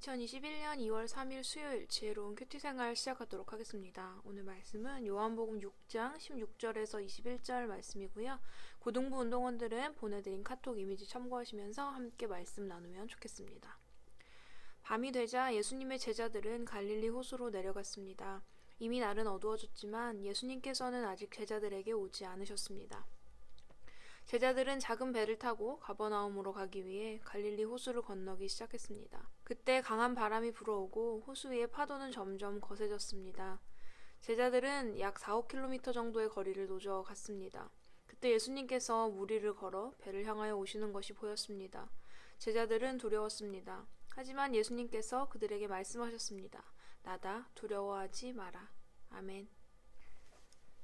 2021년 2월 3일 수요일 지혜로운 큐티 생활 시작하도록 하겠습니다. 오늘 말씀은 요한복음 6장 16절에서 21절 말씀이고요. 고등부 운동원들은 보내드린 카톡 이미지 참고하시면서 함께 말씀 나누면 좋겠습니다. 밤이 되자 예수님의 제자들은 갈릴리 호수로 내려갔습니다. 이미 날은 어두워졌지만 예수님께서는 아직 제자들에게 오지 않으셨습니다. 제자들은 작은 배를 타고 가버나움으로 가기 위해 갈릴리 호수를 건너기 시작했습니다. 그때 강한 바람이 불어오고 호수 위의 파도는 점점 거세졌습니다. 제자들은 약 4-5km 정도의 거리를 노저 갔습니다. 그때 예수님께서 물 위를 걸어 배를 향하여 오시는 것이 보였습니다. 제자들은 두려웠습니다. 하지만 예수님께서 그들에게 말씀하셨습니다. 나다, 두려워하지 마라. 아멘.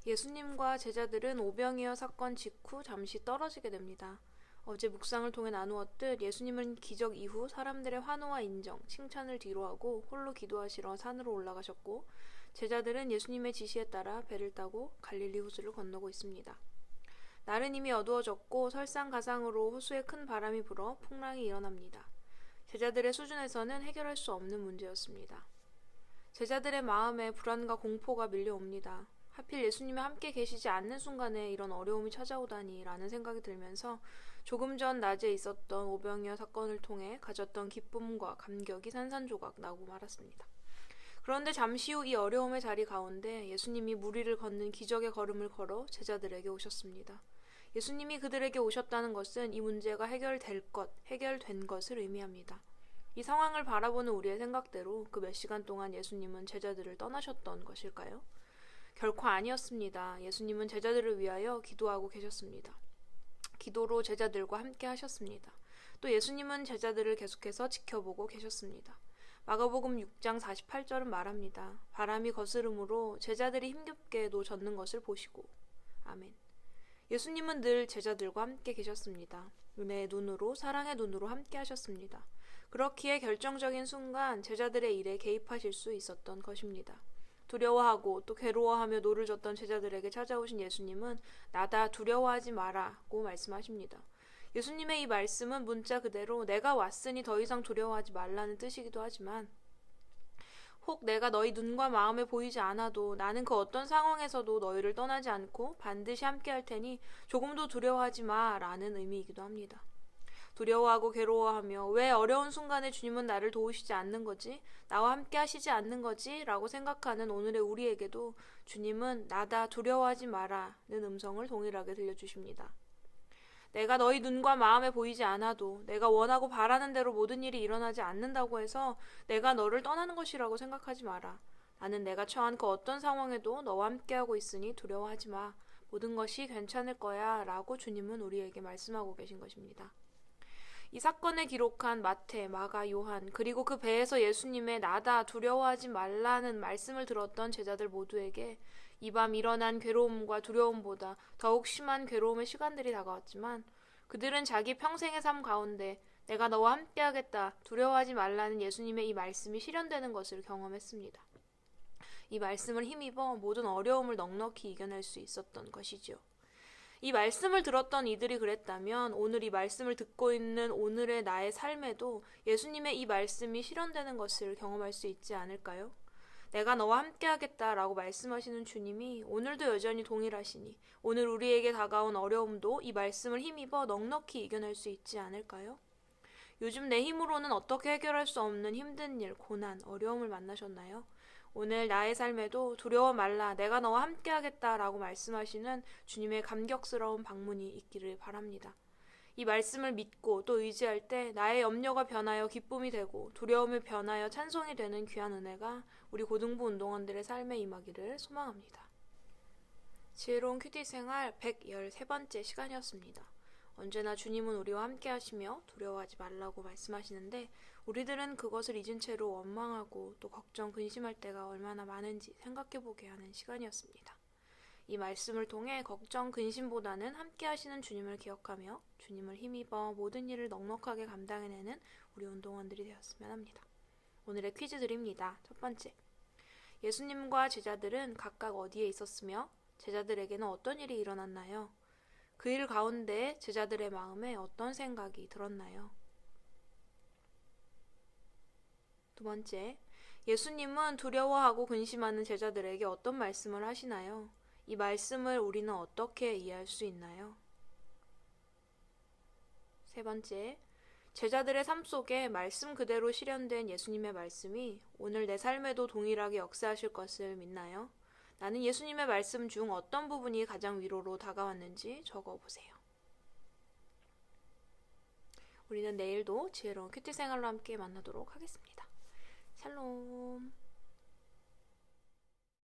예수님과 제자들은 오병이어 사건 직후 잠시 떨어지게 됩니다. 어제 묵상을 통해 나누었듯 예수님은 기적 이후 사람들의 환호와 인정, 칭찬을 뒤로하고 홀로 기도하시러 산으로 올라가셨고 제자들은 예수님의 지시에 따라 배를 타고 갈릴리 호수를 건너고 있습니다. 날은 이미 어두워졌고 설상가상으로 호수에 큰 바람이 불어 풍랑이 일어납니다. 제자들의 수준에서는 해결할 수 없는 문제였습니다. 제자들의 마음에 불안과 공포가 밀려옵니다. 하필 예수님이 함께 계시지 않는 순간에 이런 어려움이 찾아오다니 라는 생각이 들면서 조금 전 낮에 있었던 오병이어 사건을 통해 가졌던 기쁨과 감격이 산산조각 나고 말았습니다. 그런데 잠시 후 이 어려움의 자리 가운데 예수님이 물 위를 걷는 기적의 걸음을 걸어 제자들에게 오셨습니다. 예수님이 그들에게 오셨다는 것은 이 문제가 해결된 것을 의미합니다. 이 상황을 바라보는 우리의 생각대로 그 몇 시간 동안 예수님은 제자들을 떠나셨던 것일까요? 결코 아니었습니다. 예수님은 제자들을 위하여 기도하고 계셨습니다. 기도로 제자들과 함께 하셨습니다. 또 예수님은 제자들을 계속해서 지켜보고 계셨습니다. 마가복음 6장 48절은 말합니다. 바람이 거스름으로 제자들이 힘겹게 노젓는 것을 보시고. 아멘. 예수님은 늘 제자들과 함께 계셨습니다. 은혜의 눈으로, 사랑의 눈으로 함께 하셨습니다. 그렇기에 결정적인 순간 제자들의 일에 개입하실 수 있었던 것입니다. 두려워하고 또 괴로워하며 노를 젓던 제자들에게 찾아오신 예수님은 나다, 두려워하지 마라고 말씀하십니다. 예수님의 이 말씀은 문자 그대로 내가 왔으니 더 이상 두려워하지 말라는 뜻이기도 하지만 혹 내가 너희 눈과 마음에 보이지 않아도 나는 그 어떤 상황에서도 너희를 떠나지 않고 반드시 함께 할 테니 조금도 두려워하지 마라는 의미이기도 합니다. 두려워하고 괴로워하며 왜 어려운 순간에 주님은 나를 도우시지 않는 거지? 나와 함께 하시지 않는 거지? 라고 생각하는 오늘의 우리에게도 주님은 나다, 두려워하지 마라는 음성을 동일하게 들려주십니다. 내가 너희 눈과 마음에 보이지 않아도 내가 원하고 바라는 대로 모든 일이 일어나지 않는다고 해서 내가 너를 떠나는 것이라고 생각하지 마라. 나는 내가 처한 그 어떤 상황에도 너와 함께하고 있으니 두려워하지 마. 모든 것이 괜찮을 거야 라고 주님은 우리에게 말씀하고 계신 것입니다. 이 사건을 기록한 마태, 마가, 요한, 그리고 그 배에서 예수님의 나다, 두려워하지 말라는 말씀을 들었던 제자들 모두에게 이 밤 일어난 괴로움과 두려움보다 더욱 심한 괴로움의 시간들이 다가왔지만 그들은 자기 평생의 삶 가운데 내가 너와 함께하겠다, 두려워하지 말라는 예수님의 이 말씀이 실현되는 것을 경험했습니다. 이 말씀을 힘입어 모든 어려움을 넉넉히 이겨낼 수 있었던 것이죠. 이 말씀을 들었던 이들이 그랬다면 오늘 이 말씀을 듣고 있는 오늘의 나의 삶에도 예수님의 이 말씀이 실현되는 것을 경험할 수 있지 않을까요? 내가 너와 함께하겠다라고 말씀하시는 주님이 오늘도 여전히 동일하시니 오늘 우리에게 다가온 어려움도 이 말씀을 힘입어 넉넉히 이겨낼 수 있지 않을까요? 요즘 내 힘으로는 어떻게 해결할 수 없는 힘든 일, 고난, 어려움을 만나셨나요? 오늘 나의 삶에도 두려워 말라, 내가 너와 함께하겠다 라고 말씀하시는 주님의 감격스러운 방문이 있기를 바랍니다. 이 말씀을 믿고 또 의지할 때 나의 염려가 변하여 기쁨이 되고 두려움이 변하여 찬송이 되는 귀한 은혜가 우리 고등부 운동원들의 삶에 임하기를 소망합니다. 지혜로운 큐티 생활 113번째 시간이었습니다. 언제나 주님은 우리와 함께 하시며 두려워하지 말라고 말씀하시는데 우리들은 그것을 잊은 채로 원망하고 또 걱정, 근심할 때가 얼마나 많은지 생각해보게 하는 시간이었습니다. 이 말씀을 통해 걱정, 근심보다는 함께 하시는 주님을 기억하며 주님을 힘입어 모든 일을 넉넉하게 감당해내는 우리 운동원들이 되었으면 합니다. 오늘의 퀴즈 드립니다. 첫 번째, 예수님과 제자들은 각각 어디에 있었으며 제자들에게는 어떤 일이 일어났나요? 그 일 가운데 제자들의 마음에 어떤 생각이 들었나요? 두 번째, 예수님은 두려워하고 근심하는 제자들에게 어떤 말씀을 하시나요? 이 말씀을 우리는 어떻게 이해할 수 있나요? 세 번째, 제자들의 삶 속에 말씀 그대로 실현된 예수님의 말씀이 오늘 내 삶에도 동일하게 역사하실 것을 믿나요? 나는 예수님의 말씀 중 어떤 부분이 가장 위로로 다가왔는지 적어보세요. 우리는 내일도 지혜로운 큐티 생활로 함께 만나도록 하겠습니다. 샬롬.